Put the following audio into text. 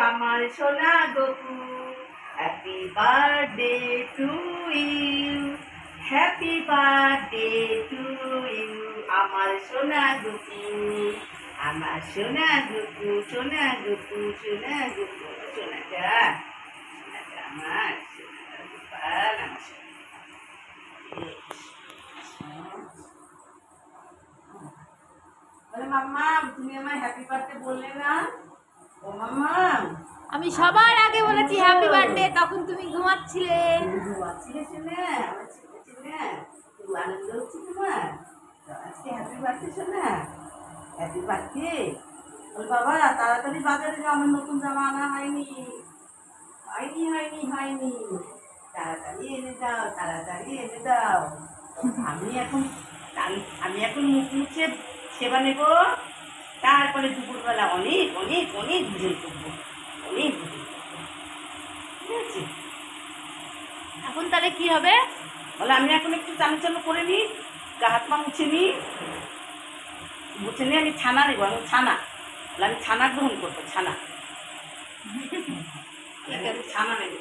আমার সোনা Gopu, happy birthday to you, happy birthday to you, আমার সোনা গপু, আমার সোনা গপু, সোনা গপু, সোনা গপু, সোনাটা সোনাটা আমার সোনাটা গোপাল, আমার সোনা। বলে মাম্মা তুমি আমার হ্যাপি বার্থডে বললে না? ও মাম্মা আমি সবার আগে বলেছি হ্যাপি বার্থডে, তখন তুমি ঘুমাচ্ছিলে। ঘুমাচ্ছিলে শুনে আমার ছেলে শুনে খুব আনন্দ হচ্ছে তোমার। আজকে হ্যাপি বার্থডে শোনা, হ্যাপি বার্থডে। বল বাবা তাড়াতাড়ি বাজারে যাও, আমার নতুন জামা আনা হয়নি, হয়নি হয়নি হয়নি, তাড়াতাড়ি এনে দাও, তাড়াতাড়ি এনে দাও। আমি এখন মুখ মুছে সেবা নেব, তারপরে দুপুরবেলা অনেক অনেক অনেক ভোজন করবো, অনেক ভোজন করবো, ঠিক আছে? এখন তাহলে কি হবে? বলে আমি এখন একটু চালু চালু করে নিই, গা হাত পা মুছে নিই, মুছে নিয়ে আমি ছানা নেবো, আমি ছানা, বলে আমি ছানা গ্রহণ করবো, ছানা, আমি ছানা নেবো।